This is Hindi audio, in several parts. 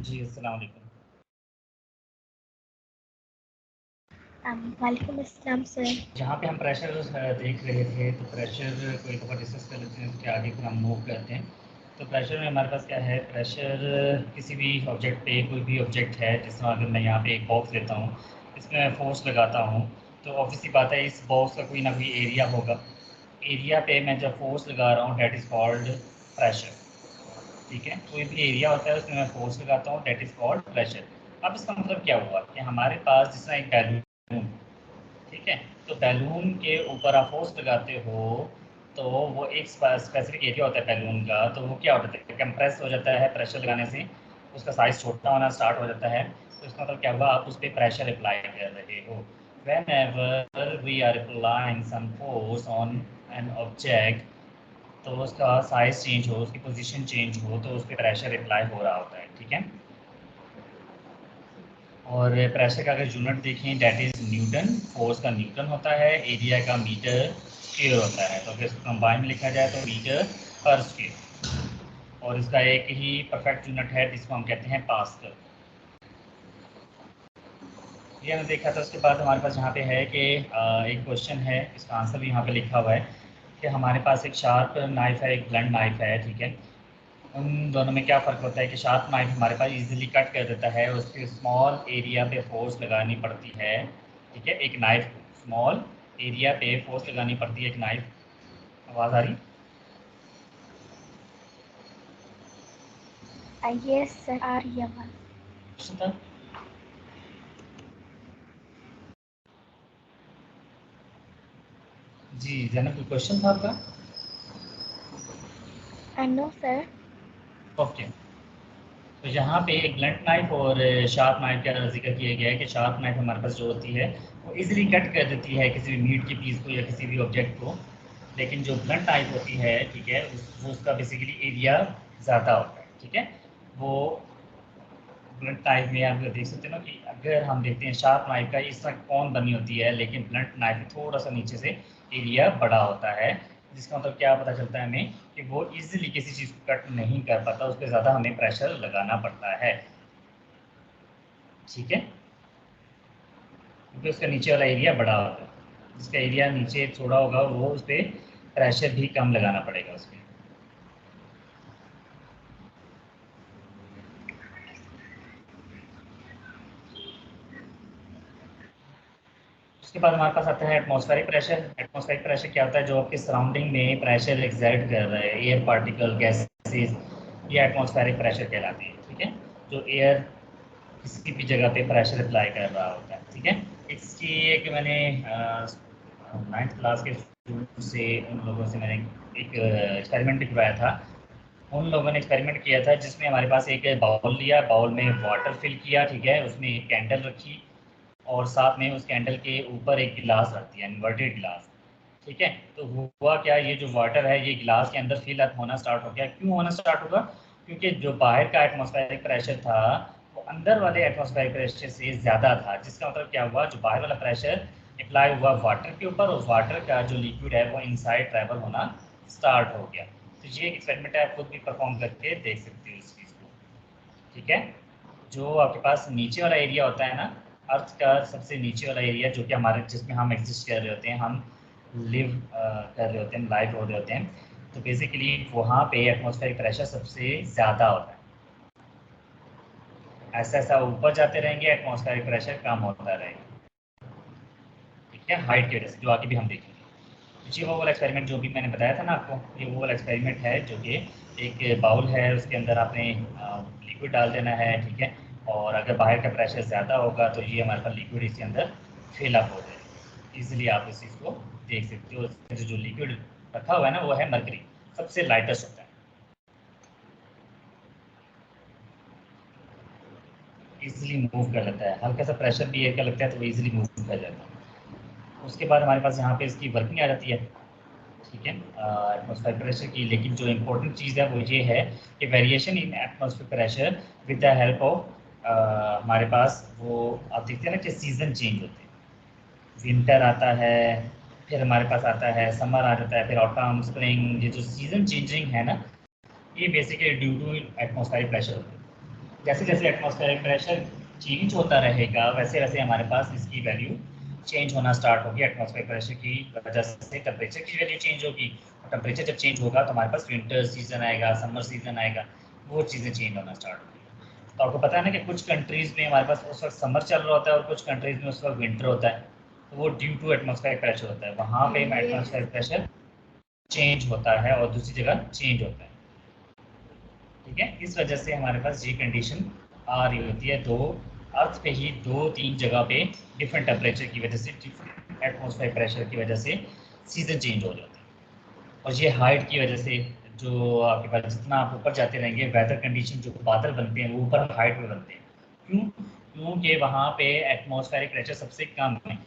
जी, अस्सलाम वालेकुम। वालेकुम अस्सलाम सर। जहाँ पे हम प्रेशर देख रहे थे, तो प्रेशर को एक दफ़ा डिस्कस कर लेते हैं, उसके आगे फिर हम मूव करते हैं। तो प्रेशर में हमारे पास क्या है, प्रेशर किसी भी ऑब्जेक्ट पे, कोई भी ऑब्जेक्ट है, जिस तरह अगर मैं यहाँ पे एक बॉक्स लेता हूँ, इसमें मैं फोर्स लगाता हूँ, तो ऑब्वियसली बात है इस बॉक्स का कोई ना कोई एरिया होगा। एरिया पे मैं जब फोर्स लगा रहा हूँ, डेट इज़ कॉल्ड प्रेशर। ठीक है, कोई भी एरिया होता है उसमें मैं फोर्स लगाता हूँ, डेट इज़ कॉल्ड प्रेशर। अब इसका मतलब क्या हुआ कि हमारे पास जिस तरह एक बैलून, ठीक है, तो बैलून के ऊपर आप फोर्स लगाते हो, तो वो एक स्पेसिफिक एरिया होता है बैलून का, तो वो क्या होता है, कंप्रेस हो जाता है प्रेशर लगाने से, उसका साइज छोटा होना स्टार्ट हो जाता है। तो इसका मतलब क्या हुआ, आप उस पर प्रेशर अप्लाई कर रहे हो। whenever we are applying some force on an object, तो उसका साइज चेंज हो, उसकी पोजीशन चेंज हो, तो उस पर प्रेशर अप्लाई हो रहा होता है। ठीक है, और प्रेशर का अगर यूनिट देखें, डेट इज़ न्यूटन। फोर्स का न्यूटन होता है, एरिया का मीटर स्क्वायर होता है। तो अगर इसको कंबाइन में लिखा जाए तो मीटर पर स्क्वायर, और इसका एक ही परफेक्ट यूनिट है जिसको हम कहते हैं पास्कल। ये हमने देखा था। उसके बाद हमारे पास यहाँ पे है कि एक क्वेश्चन है, इसका आंसर भी यहाँ पे लिखा हुआ है कि हमारे पास एक शार्प नाइफ है, एक ब्लंट नाइफ है। ठीक है, उन दोनों में क्या फ़र्क होता है कि शार्प नाइफ हमारे पास इजीली कट कर देता है, उसके स्मॉल एरिया पे फोर्स लगानी पड़ती है। ठीक है, एक नाइफ को स्मॉल एरिया पे फोर्स लगानी पड़ती है, एक नाइफ। आवाज़ आ रही? यस सर, आ रही है आवाज़। क्वेश्चन था? जी जैनब, कोई क्वेश्चन था आपका? No sir. ओके, तो यहाँ पे एक ब्लंट नाइफ और शार्प नाइफ का जिक्र किया गया है कि शार्प नाइफ हमारे पास जो होती है वो इजीली कट कर देती है किसी भी मीट के पीस को या किसी भी ऑब्जेक्ट को। लेकिन जो ब्लंट नाइफ होती है, ठीक है, वो उसका बेसिकली एरिया ज़्यादा होता है। ठीक है, वो ब्लंट नाइफ में आप देख सकते हो ना कि अगर हम देखते हैं शार्प नाइफ का इस तरह कौन बनी होती है, लेकिन ब्लंट नाइफ में थोड़ा सा नीचे से एरिया बड़ा होता है, जिसका मतलब क्या पता चलता है हमें कि वो इजीली किसी चीज़ को कट नहीं कर पाता, उस पर ज़्यादा हमें प्रेशर लगाना पड़ता है। ठीक है, क्योंकि उसका नीचे वाला एरिया बड़ा होता है, जिसका एरिया नीचे थोड़ा होगा वो उस पर प्रेशर भी कम लगाना पड़ेगा उस पर। उसके बाद हमारे पास आता है एटमॉस्फेरिक प्रेशर। एटमॉस्फेरिक प्रेशर क्या होता है, जो आपके सराउंडिंग में प्रेशर एक्सर्ट कर रहा है, एयर पार्टिकल, गैसेस, ये एटमॉस्फेरिक प्रेशर कहलाते हैं। ठीक है, जो एयर किसी भी जगह पे प्रेशर अप्लाई कर रहा होता है। ठीक है, इसकी एक मैंने 9th क्लास के स्टूडेंट से, उन लोगों से मैंने एक एक्सपेरिमेंट करवाया था। उन लोगों ने एक्सपेरिमेंट किया था जिसमें हमारे पास एक बाउल लिया, बाउल में वाटर फिल किया, ठीक है, उसमें एक कैंडल रखी, और साथ में उस कैंडल के ऊपर एक गिलास रख दिया, इन्वर्टेड गिलास। ठीक है, तो हुआ क्या, ये जो वाटर है ये गिलास के अंदर फिल अप होना स्टार्ट हो गया। क्यों होना स्टार्ट होगा, क्योंकि जो बाहर का एटमॉस्फेरिक प्रेशर था वो अंदर वाले एटमॉस्फेरिक प्रेशर से ज़्यादा था, जिसका मतलब क्या हुआ, जो बाहर वाला प्रेशर अप्लाई हुआ वाटर के ऊपर, और वाटर का जो लिक्विड है वो इनसाइड ट्रैवल होना स्टार्ट हो गया। तो ये एक एक्सपेरिमेंट है, आप खुद भी परफॉर्म करके देख सकते हो इस चीज़ को। ठीक है, जो आपके पास नीचे वाला एरिया होता है ना, अर्थ का सबसे नीचे वाला एरिया, जो कि हमारे, जिसमें हम एग्जिस्ट कर रहे होते हैं, हम लिव कर रहे होते हैं, लाइव हो रहे होते हैं, तो बेसिकली वहाँ पे एटमॉस्फेरिक प्रेशर सबसे ज़्यादा होता है। ऐसा ऐसा ऊपर जाते रहेंगे, एटमॉस्फेरिक प्रेशर कम होता रहेगा। ठीक है, हाइट की वजह से, जो आगे भी हम देखेंगे। जी, वो वाला एक्सपेरिमेंट जो भी मैंने बताया था ना आपको, ये वो वाला एक्सपेरिमेंट है, जो कि एक बाउल है, उसके अंदर आपने लिक्विड डाल देना है। ठीक है, और अगर बाहर का प्रेशर ज़्यादा होगा तो ये हमारे पास लिक्विड इसके अंदर फिल अप हो जाएगा। ईजिली आप इस चीज़ को देख सकते हो। जो लिक्विड रखा हुआ है ना, वो है मरकरी, सबसे लाइटेस्ट होता है, ईजिली मूव कर लेता है। हल्का सा प्रेशर भी एयर का लगता है तो वो ईजिली मूव कर जाता है। उसके बाद हमारे पास यहाँ पे इसकी वर्किंग आ जाती है। ठीक है, एटमॉस्फेरिक प्रेशर की, लेकिन जो इम्पोर्टेंट चीज़ है वो ये है कि variation in atmospheric pressure with the help of, हमारे पास वो आप देखते हैं ना कि सीज़न चेंज होते हैं, विंटर आता है, फिर हमारे पास आता है समर आ जाता है, फिर ऑटम, स्प्रिंग, ये जो सीज़न चेंजिंग है ना, ये basically due to atmospheric pressure होते हैं। जैसे जैसे एटमॉस्फेरिक प्रेशर चेंज होता रहेगा वैसे वैसे हमारे पास इसकी वैल्यू चेंज होना स्टार्ट होगी। एटमॉस्फेरिक प्रेशर की वजह से टेम्परेचर की वैल्यू चेंज होगी, और टेम्परेचर जब चेंज होगा तो हमारे पास विंटर सीजन आएगा, समर सीजन आएगा, वो चीज़ें चेंज होना स्टार्ट होगी। तो आपको पता है ना कि कुछ कंट्रीज़ में हमारे पास उस वक्त समर चल रहा होता है और कुछ कंट्रीज़ में उस वक्त विंटर होता है, तो वो ड्यू टू एटमॉस्फेरिक प्रेशर होता है। वहाँ पे Yes. एटमॉस्फेरिक प्रेशर चेंज होता है और दूसरी जगह चेंज होता है। ठीक है, इस वजह से हमारे पास ये कंडीशन आ रही होती है। दो अर्थ पे ही दो तीन जगह पे डिफरेंट टेम्परेचर की वजह से, डिफरेंट एटमॉस्फेरिक प्रेशर की वजह से सीजन चेंज हो जाते हैं। और ये हाइट की वजह से, जो आपके पास जितना आप ऊपर जाते रहेंगे वेदर कंडीशन, जो बादल बनते हैं वो ऊपर हाइट में बनते हैं। क्यों? क्योंकि वहाँ पे एटमॉस्फेरिक प्रेशर सबसे कम है।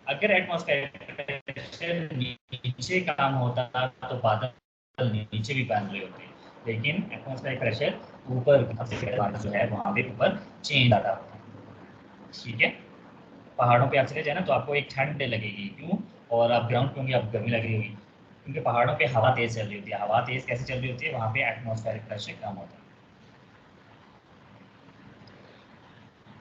अगर एटमॉस्फेरिक प्रेशर नीचे काम होता तो बादल नीचे भी बन रहे होते, लेकिन एटमॉस्फेरिक प्रेशर ऊपर सबसे बादल जो है वहाँ पे ऊपर चेंज आता होता है। ठीक है, पहाड़ों पे आप चले जाए ना तो आपको एक ठंड लगेगी। क्यों? और आप ग्राउंड पे होंगे आप गर्मी लग रही होगी, क्योंकि पहाड़ों पे हवा तेज़ चल रही होती है। हवा तेज़ कैसे चल रही होती है? वहाँ पे एटमॉस्फेरिक प्रेशर कम होता है।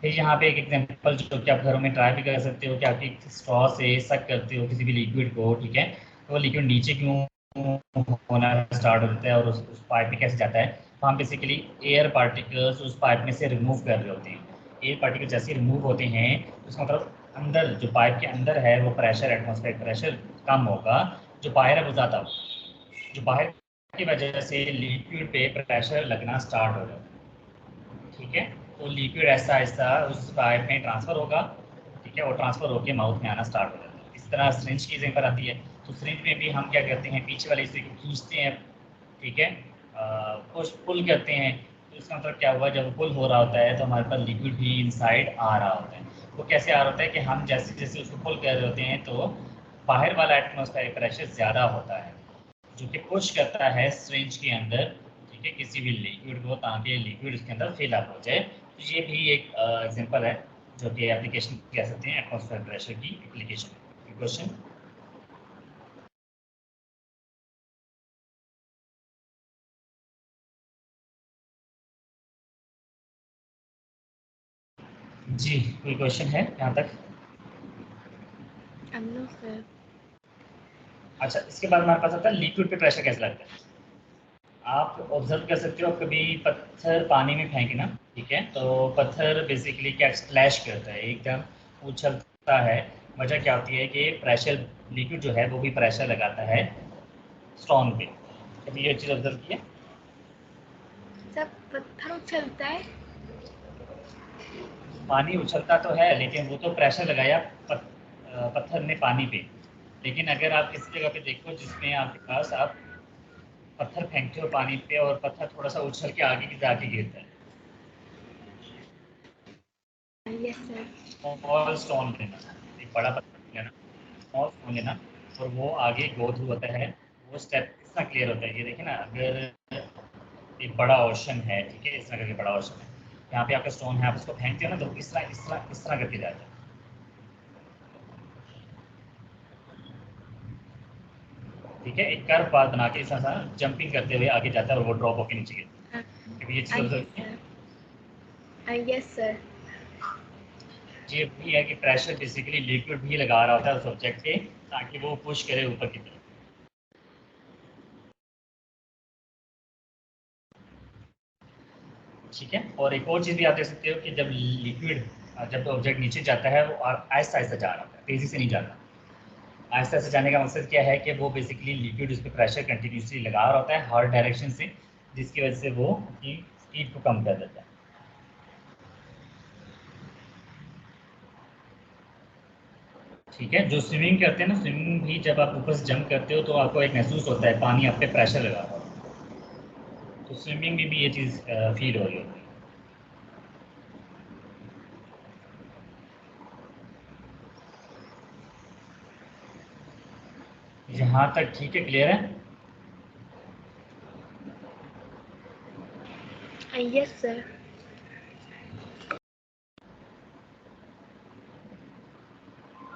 फिर यहाँ पे एक एग्जांपल जो कि आप घरों में ट्राई भी कर सकते हो कि आप एक स्ट्रॉ से सक करते हो किसी भी लिक्विड को, ठीक है, तो वो लिक्विड नीचे क्यों होना स्टार्ट होता है और उस पाइप में कैसे जाता है? तो हम बेसिकली एयर पार्टिकल्स उस पाइप में से रिमूव कर रहे होते हैं। एयर पार्टिकल जैसे रिमूव होते हैं तो इसका मतलब अंदर जो पाइप के अंदर है वो प्रेशर, एटमॉस्फेरिक प्रेशर कम होगा, जो बाहर है वो ज़्यादा होगा। जो बाहर की वजह से लिक्विड पे प्रेशर लगना स्टार्ट हो जाता है। ठीक है, तो लिक्विड ऐसा ऐसा उस पाइप में ट्रांसफ़र होगा। ठीक है, वो ट्रांसफ़र होकर माउथ में आना स्टार्ट हो जाता है। इस तरह सिरिंज की जगह पर आती है, तो सिरिंज में भी हम क्या करते हैं, पीछे वाले हिस्से को खींचते हैं। ठीक है, पुश पुल करते हैं। तो इसका मतलब क्या हुआ, जब पुल हो रहा होता है तो हमारे पास लिक्विड भी इनसाइड आ रहा होता है। वो कैसे आ रहा होता है कि हम जैसे जैसे उसको पुल कर रहे होते हैं तो बाहर वाला एटमॉस्फेरिक प्रेशर ज़्यादा होता है, जो कि पुश करता है सिरिंज के अंदर, ठीक है, किसी भी लिक्विड को, ताकि लिक्विड उसके अंदर फिल अप हो जाए। तो ये भी एक एग्जांपल है जो कि एप्लीकेशन कह सकते हैं, एटमॉस्फेयर प्रेशर की एप्लीकेशन। क्वेश्चन? जी, कोई क्वेश्चन है यहाँ तक? No, sir. अच्छा, इसके बाद हमारे पास आता है लिक्विड पे प्रेशर कैसे लगता है। आप ऑब्जर्व कर सकते हो, कभी पत्थर पानी में फेंके ना, ठीक है, तो पत्थर बेसिकली क्या स्प्लैश करता है, एकदम उछलता है। वजह क्या होती है कि प्रेशर, लिक्विड जो है वो भी प्रेशर लगाता है स्टोन पे। कभी ये चीज़ ऑब्जर्व की है? सब पत्थर उछलता है। पानी उछलता तो है लेकिन वो तो प्रेशर लगाया पत्थर ने पानी पे। लेकिन अगर आप किसी जगह पे देखो जिसमें आपके पास आप पत्थर फेंकते हो पानी पे और पत्थर थोड़ा सा उछल के आगे की जाके गिरता है, Yes, sir. स्मॉल स्टोन लेना, एक बड़ा पत्थर लेना, स्मॉल स्टोन लेना, और वो आगे गो थ्रू होता है। वो स्टेप कितना क्लियर होता है, ये देखिए ना, अगर एक बड़ा ओशन है, ठीक है, इस तरह करके बड़ा ओशन है, यहाँ पे आपका स्टोन है, आप उसको फेंकते हो ना तो इस तरह इस तरह इस तरह करके जाता है। ठीक है, एक कर्व पाथ बना के इस तरह जंपिंग करते हुए आगे जाता है और वो ड्रॉप होकर नीचे गिरता Uh, है। कभी ये चीज़ ऑब्जर्व yes, की है? sir. Yes, sir. ये भी है कि प्रेशर बेसिकली लिक्विड भी लगा रहा होता है उस ऑब्जेक्ट पे, ताकि वो पुश करे ऊपर की तरफ। ठीक है, और एक और चीज़ भी आप देख सकते हो कि जब लिक्विड, जब ऑब्जेक्ट नीचे जाता है वो आहिस्ता आहिस्ता जा रहा होता है, तेज़ी से नहीं जाता। आहिस्ता आहिस्ता जाने का मकसद क्या है कि वो बेसिकली लिक्विड उस पर प्रेशर कंटिन्यूसली लगा रहा होता है हर डायरेक्शन से, जिसकी वजह से वो अपनी स्पीड को कम कर देता है। ठीक है, जो स्विमिंग करते हैं ना, स्विमिंग भी जब आप ऊपर से जंप करते हो तो आपको एक महसूस होता है पानी आप पे प्रेशर लगा रहा है। तो स्विमिंग में भी ये चीज़ फील हो रही होती है। यहाँ तक ठीक है, क्लियर है? Yes, sir.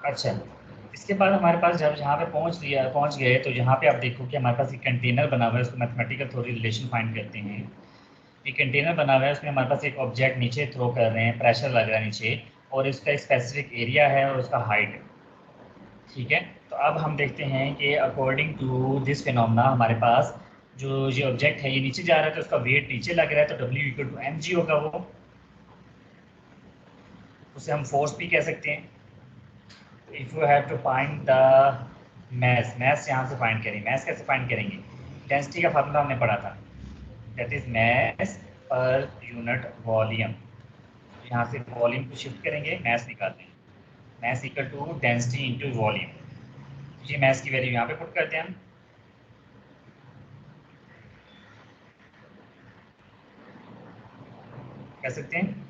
अच्छा, इसके बाद हमारे पास जब यहाँ पे पहुँच गए तो यहाँ पे आप देखो कि हमारे पास एक कंटेनर बना हुआ है, उसको मैथमेटिकल थोड़ी रिलेशन फाइंड करते हैं। एक कंटेनर बना हुआ है, उसमें हमारे पास एक ऑब्जेक्ट नीचे थ्रो कर रहे हैं, प्रेशर लग रहा है नीचे, और इसका एक स्पेसिफिक एरिया है और उसका हाइट है। ठीक है, तो अब हम देखते हैं कि अकॉर्डिंग टू दिस फिनोमेना हमारे पास जो ये ऑब्जेक्ट है ये नीचे जा रहा है तो उसका वेट नीचे लग रहा है, तो W इक्वल टू mg होगा। वो उसे हम फोर्स भी कह सकते हैं। If you have to find the mass यहाँ से फाइंड करेंगे। मैस कैसे फाइंड करेंगे? डेंसिटी का फार्मूला हमने पढ़ा था, that is mass per unit volume. यहाँ से वॉल्यूम को शिफ्ट करेंगे, मैस निकालते हैं। Mass equal to density into volume. ये मैस की वैल्यू यहाँ पे पुट करते हैं हम। कह सकते हैं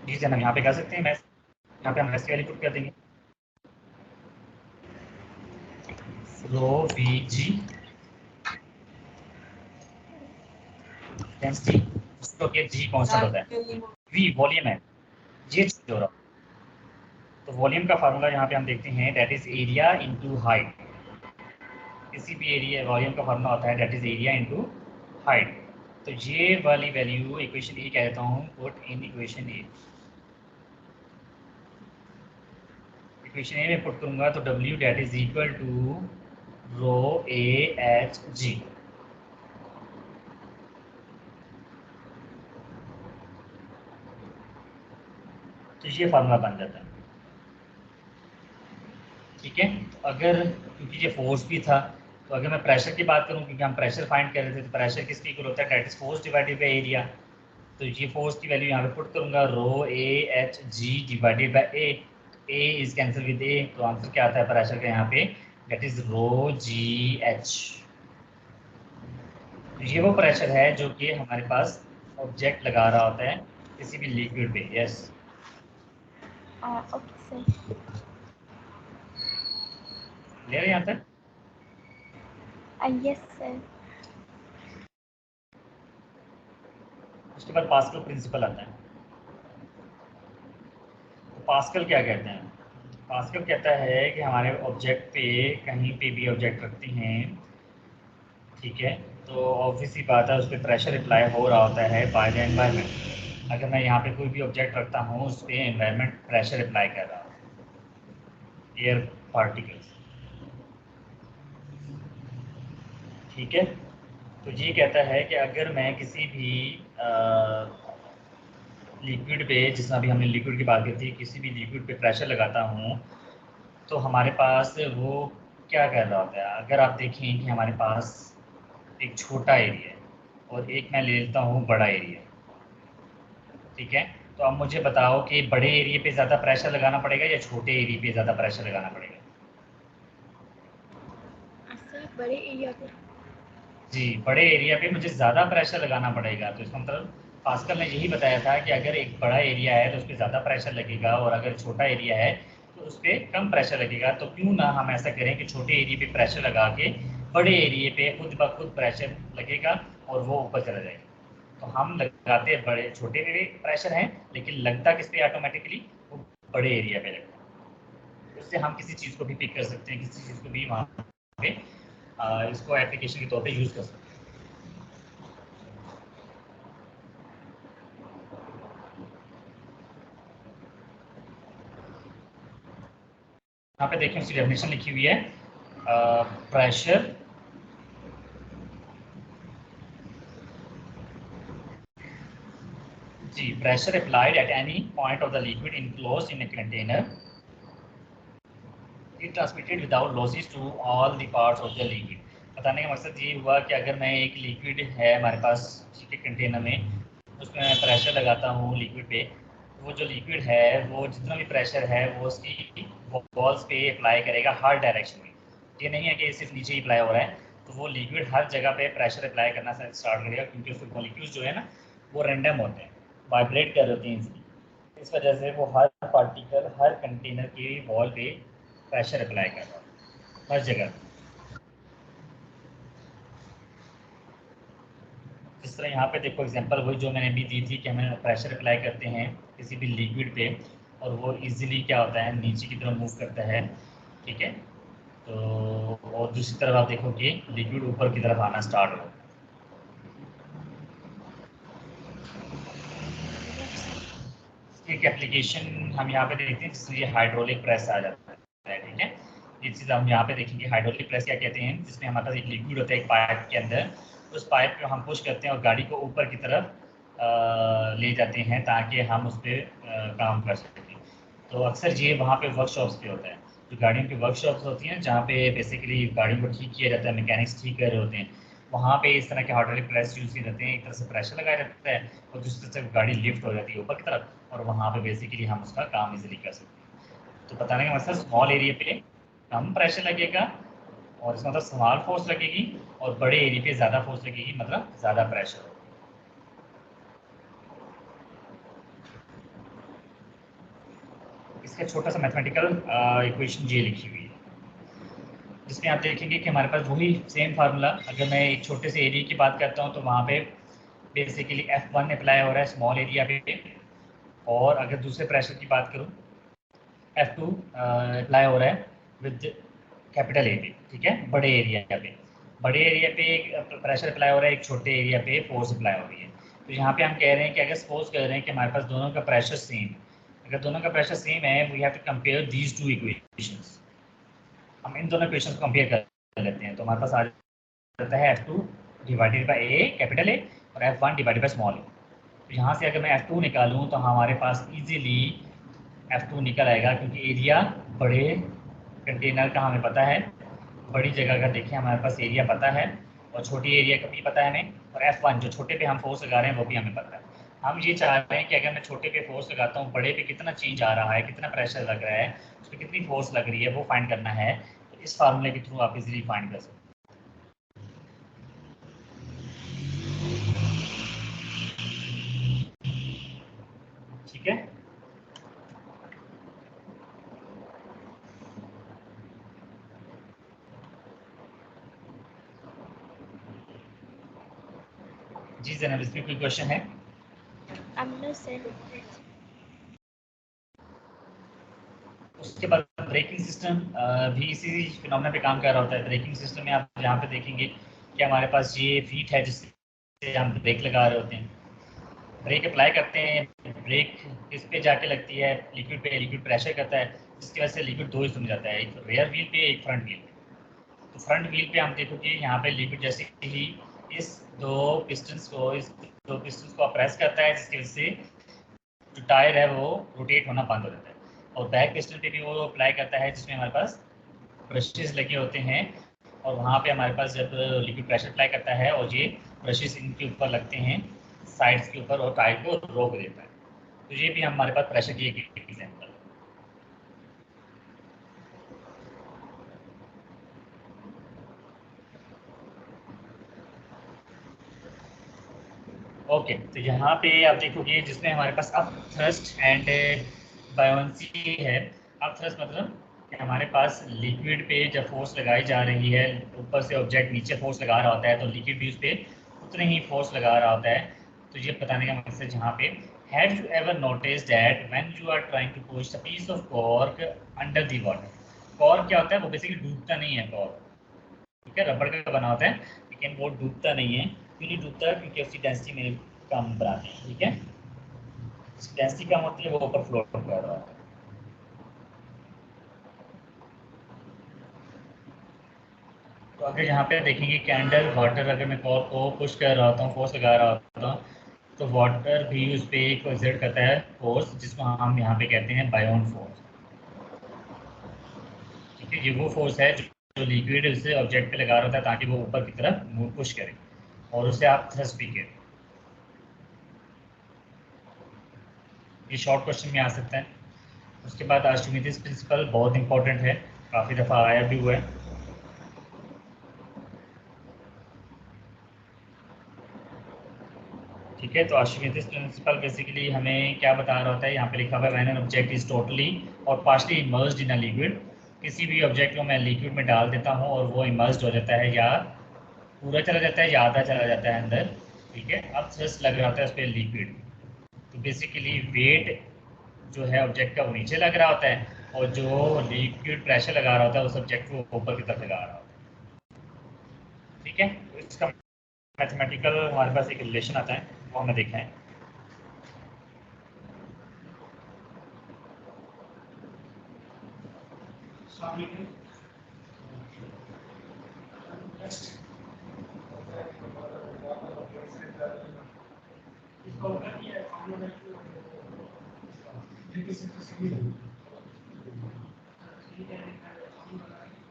जी जनाब, यहाँ पे कह सकते हैं मैस, यहाँ पे हम मैस की वैल्यू पुट कर देंगे, रो वी जी डेंसिटी, उसको के जी कांस्टेंट होता है, वी वॉल्यूम है, ये चेंज हो रहा है। तो वॉल्यूम का फार्मूला यहाँ पे हम देखते हैं, that is area into height. किसी भी एरिया वॉल्यूम का फार्मूला होता है that is area into height. तो ये वाली वैल्यू इक्वेशन ए कह देता हूँ, put in equation A. Equation A में पुट करूंगा तो W that is equal to rho A H G. तो ये फार्मूला बन जाता है। ठीक है, तो अगर क्योंकि ये फोर्स भी था, तो अगर मैं प्रेशर की बात करूं, क्योंकि हम प्रेशर फाइंड कर रहे थे, तो प्रेशर किसके इक्वल होता है? That is force divided by area. तो ये फोर्स की वैल्यू यहाँ पे पुट करूंगा, rho A H G divided by A. A is cancel with A, तो आंसर क्या आता है प्रेशर का यहाँ पे? That is rho G H. तो ये वो प्रेशर है जो कि हमारे पास ऑब्जेक्ट लगा रहा होता है किसी भी लिक्विड पे। Yes, okay sir. क्लियर है यहाँ तक? Yes sir. उसके बाद पास्कल प्रिंसिपल आता है। तो पास्कल क्या कहते हैं? पास्कल कहता है कि हमारे ऑब्जेक्ट पे कहीं पे भी ऑब्जेक्ट रखते हैं, ठीक है, तो ऑब्वियसली बात है उस पर प्रेशर अप्लाई हो रहा होता है बाय द एनवायरनमेंट। अगर मैं यहाँ पे कोई भी ऑब्जेक्ट रखता हूँ उस पर एनवायरनमेंट प्रेशर अप्लाई कर रहा है, एयर पार्टिकल्स। ठीक है, तो ये कहता है कि अगर मैं किसी भी लिक्विड पे, जिस अभी हमने लिक्विड की बात की थी, किसी भी लिक्विड पे प्रेशर लगाता हूँ तो हमारे पास वो क्या कर रहा होता है? अगर आप देखें कि हमारे पास एक छोटा एरिया है और एक मैं ले लेता हूँ बड़ा एरिया, ठीक है, तो अब मुझे बताओ कि बड़े एरिया पे ज़्यादा प्रेशर लगाना पड़ेगा या छोटे एरिया पे ज़्यादा प्रेशर लगाना पड़ेगा? सर बड़े एरिया पे। जी, बड़े एरिया पे मुझे ज़्यादा प्रेशर लगाना पड़ेगा। तो इसका मतलब पास्कल ने यही बताया था कि अगर एक बड़ा एरिया है तो उस पर ज़्यादा प्रेशर लगेगा, और अगर छोटा एरिया है तो उस पर कम प्रेशर लगेगा। तो क्यों ना हम ऐसा करें कि छोटे एरिया पे प्रेशर लगा के बड़े एरिया पे खुद ब खुद प्रेशर लगेगा और वो ऊपर चला जाएगा। तो हम लगाते बड़े छोटे पे प्रेशर है, लेकिन लगता किस पे ऑटोमेटिकली? वो बड़े एरिया पे लगता है। उससे हम किसी चीज़ को भी पिक कर सकते हैं, किसी चीज़ को भी वहाँ पे इसको एप्लीकेशन के तौर पे यूज़ कर सकते हैं। यहाँ पे देखिए उसकी डेफिनेशन लिखी हुई है, प्रेशर जी, pressure applied at any point of the liquid enclosed in a container is transmitted without losses to all the parts of the liquid. बताने का मकसद ये हुआ कि अगर मैं एक लिक्विड है हमारे पास, ठीक है, कंटेनर में, उसमें मैं प्रेशर लगाता हूँ लिक्विड पे, वो जो लिक्विड है वो जितना भी प्रेशर है वो उसकी वॉल्स पे अप्लाई करेगा हर डायरेक्शन में। ये नहीं है कि सिर्फ नीचे ही अप्लाई हो रहा है, तो वो लिक्विड हर जगह पे प्रेशर अप्लाई करना स्टार्ट करेगा, क्योंकि उसके मॉलिक्यूल्स जो है ना वो रैंडम होते हैं, वाइब्रेट कर होते हैं इसलिए। इस वजह से वो हर पार्टिकल हर कंटेनर की वॉल पे प्रेशर अप्लाई कर रहा है हर जगह। जिस तरह यहाँ पे देखो एग्जांपल वही जो मैंने अभी दी थी कि हमें प्रेशर अप्लाई करते हैं किसी भी लिक्विड पे, और वो इजीली क्या होता है नीचे की तरफ मूव करता है, ठीक है। तो और दूसरी तरफ आप देखोगे लिक्विड ऊपर की तरफ आना स्टार्ट हो। एक एप्लीकेशन हम यहाँ पे देखते हैं जिसमें ये हाइड्रोलिक प्रेस आ जाता है, ठीक है। ये चीज़ हम यहाँ पे देखेंगे हाइड्रोलिक प्रेस क्या कहते हैं, जिसमें हमारे पास एक लिक्विड होता है एक पाइप के अंदर, उस पाइप को हम पुश करते हैं और गाड़ी को ऊपर की तरफ ले जाते हैं ताकि हम उस पर काम कर सकें। तो अक्सर ये वहाँ पे वर्कशॉप्स पे होता है, जो गाड़ियों की वर्कशॉप्स होती हैं जहाँ पे बेसिकली गाड़ी को ठीक किया जाता है, मैकेनिक्स ठीक कर रहे होते हैं, वहाँ पे इस तरह के हाइड्रोलिक प्रेस यूज़ किए जाते हैं। एक तरह से प्रेशर लगाया जाता है और दूसरी तरफ से गाड़ी लिफ्ट हो जाती है ऊपर की तरफ और वहाँ पे बेसिकली हम उसका काम इजीली कर सकते हैं। तो बताने का मतलब स्मॉल एरिया पे कम प्रेशर लगेगा और इसका मतलब स्मॉल फोर्स लगेगी, और बड़े एरिया पे ज़्यादा फोर्स लगेगी, मतलब ज़्यादा प्रेशर होगा। इसका छोटा सा मैथमेटिकल इक्वेशन ये लिखी हुई है, जिसमें आप देखेंगे कि हमारे पास वही सेम फार्मूला, अगर मैं एक छोटे से एरिया की बात करता हूँ तो वहाँ पे बेसिकली F1 अप्लाई हो रहा है स्मॉल एरिया पे, और अगर दूसरे प्रेशर की बात करूँ F2 अप्लाई हो रहा है विद कैपिटल ए पे, ठीक है, बड़े एरिया पे। बड़े एरिया पे एक प्रेशर अप्लाई हो रहा है, एक छोटे एरिया पे फोर्स अप्लाई हो रही है। तो यहाँ पे हम कह रहे हैं कि अगर सपोज कर रहे हैं कि हमारे पास दोनों का प्रेशर सेम, अगर दोनों का प्रेशर सेम है, we have to compare these two equations. हम इन दोनों इक्वेशंस को कंपेयर कर लेते हैं, तो हमारे पास आ जाता है F2 divided by A capital A और F1 डिवाइडेड बाई स्मॉल ए। तो यहाँ से अगर मैं F2 निकालूँ तो हमारे पास इजीली F2 निकल आएगा, क्योंकि एरिया बड़े कंटेनर का हमें पता है, बड़ी जगह का देखें हमारे पास एरिया पता है, और छोटी एरिया का भी पता है हमें, और F1 जो छोटे पे हम फोर्स लगा रहे हैं वो भी हमें पता है। हम ये चाह रहे हैं कि अगर मैं छोटे पे फोर्स लगाता हूँ बड़े पे कितना चेंज आ रहा है, कितना प्रेशर लग रहा है, उस पर कितनी फोर्स लग रही है, वो फाइंड करना है। तो इस फार्मूले के थ्रू आप इजीली फाइंड कर सकते हैं, ठीक है। जी जनाब, इसमें कोई क्वेश्चन है? Amna said उसके बाद ब्रेकिंग सिस्टम भी इसी फिनोमेना पे काम कर रहा होता है। ब्रेकिंग सिस्टम में आप यहाँ पे देखेंगे कि हमारे पास ये फीट है जिससे हम ब्रेक लगा रहे होते हैं, ब्रेक अप्लाई करते हैं, ब्रेक किस पे जाके लगती है, लिक्विड पे, लिक्विड प्रेशर करता है, जिसकी वजह से लिक्विड दो हिस्सों में जाता है, एक रेयर व्हील पे एक फ्रंट व्हील पे। तो फ्रंट व्हील पे हम देखोगे यहाँ पे लिक्विड जैसे ही इस दो पिस्टन्स को प्रेस करता है, जिसकी वजह से जो टायर है वो रोटेट होना बंद हो जाता है, और बैक पिस्टन पे भी वो अप्लाई करता है जिसमें हमारे पास ब्रशेस लगे होते हैं, और वहाँ पे हमारे पास जब लिक्विड प्रेशर अप्लाई करता है और ये ब्रशेस इनके ऊपर लगते हैं साइड्स के ऊपर, और टायर को रोक देता है। तो ये भी हमारे पास प्रेशर की एक एग्जाम्पल है। ओके, तो यहाँ पे आप देखोगे जिसमें हमारे पास अप थ्रस्ट एंड बायोन्सी है। अप थ्रस्ट मतलब कि हमारे पास लिक्विड पे जब फोर्स लगाई जा रही है, ऊपर से ऑब्जेक्ट नीचे फोर्स लगा रहा होता है, तो लिक्विड भी उस पर उतने ही फोर्स लगा रहा होता है। तो ये बताने का मकसद यहाँ पे, have you ever notice that when you are trying to push a piece of cork under the water. Cork क्या होता है, वो बेसिकली डूबता नहीं है कॉर्क, ठीक है, रबड़ का बना होता है, लेकिन वो डूबता नहीं है। क्यों नहीं डूबता? क्योंकि उसकी डेंसिटी में कम बनाते हैं, ठीक है, उसकी डेंसिटी कम होती है, वो ऊपर फ्लोट कर रहा होता है। तो अगर यहाँ पे देखेंगे कैंडल वाटर, अगर मैं कॉर्क को पुश कर रहा होता हूँ, फोर्स लगा रहा होता हूँ, तो वाटर भी उस पर एक एक्सर्ट करता है फोर्स, जिसको हम यहाँ पे कहते हैं बायोन फोर्स, ठीक है। ये वो फोर्स है जो लिक्विड उसे ऑब्जेक्ट पे लगा रहा होता है ताकि वो ऊपर की तरफ मूव पुश करे, और उसे आप थ्रस्ट भी कहते हैं। ये शॉर्ट क्वेश्चन में आ सकता है। उसके बाद आर्चिमिडीज प्रिंसिपल बहुत इंपॉर्टेंट है, काफ़ी दफ़ा आया भी हुआ है, ठीक है। तो आर्चिमिडीज प्रिंसिपल बेसिकली हमें क्या बता रहा होता है, यहाँ पे लिखा हुआ है when an object is totally और partially immersed in a liquid. किसी भी ऑब्जेक्ट को मैं लिक्विड में डाल देता हूँ और वो इमर्स्ड हो जाता है, या पूरा चला जाता है या आधा चला जाता है अंदर, ठीक है। अब थ्रस्ट लग रहा होता है उस पर लिक्विड, तो बेसिकली वेट जो है ऑब्जेक्ट का वो नीचे लग रहा होता है, और जो लिक्विड प्रेशर लगा रहा होता है उस ऑब्जेक्ट को ऊपर की तरफ लगा रहा होता है। ठीक है, तो इसका मैथमेटिकल हमारे पास एक रिलेशन आता है, वो हमने देखा है।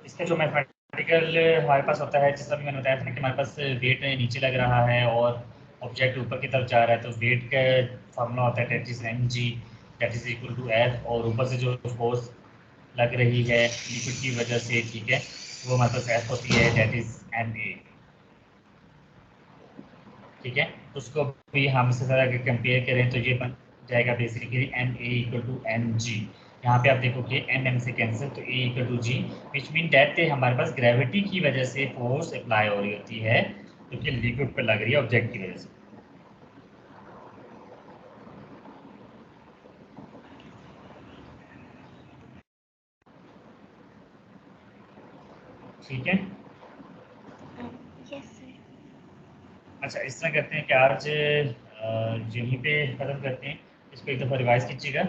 इसका जो मैथमेटिकल हमारे पास होता है, जैसा भी मैंने बताया था ना कि हमारे पास वेट नीचे लग रहा है और ऑब्जेक्ट ऊपर की तरफ जा रहा है, तो वेट का फार्मूला होता है that is M G, that is equal to F, और ऊपर से जो फोर्स लग रही है लिक्विड की वजह से, ठीक है, वो हमारे पास एफ होती है दैट इज एम ए। ठीक है, तो उसको भी हम इससे ज़रा अगर कंपेयर करें तो ये बन जाएगा basically M A equal to M G. यहाँ पे आप देखोगे एम एम से कैंसिल, तो A equal to G, which mean that हमारे पास ग्रेविटी की वजह से फोर्स अप्लाई हो रही होती है, क्योंकि लिक्विड पर लग रही है ऑब्जेक्ट की वजह से। ठीक है, Yes, sir. अच्छा इस तरह करते हैं कि आज यहीं पे ख़त्म करते हैं, इसको एक दफ़ा रिवाइज कीजिएगा।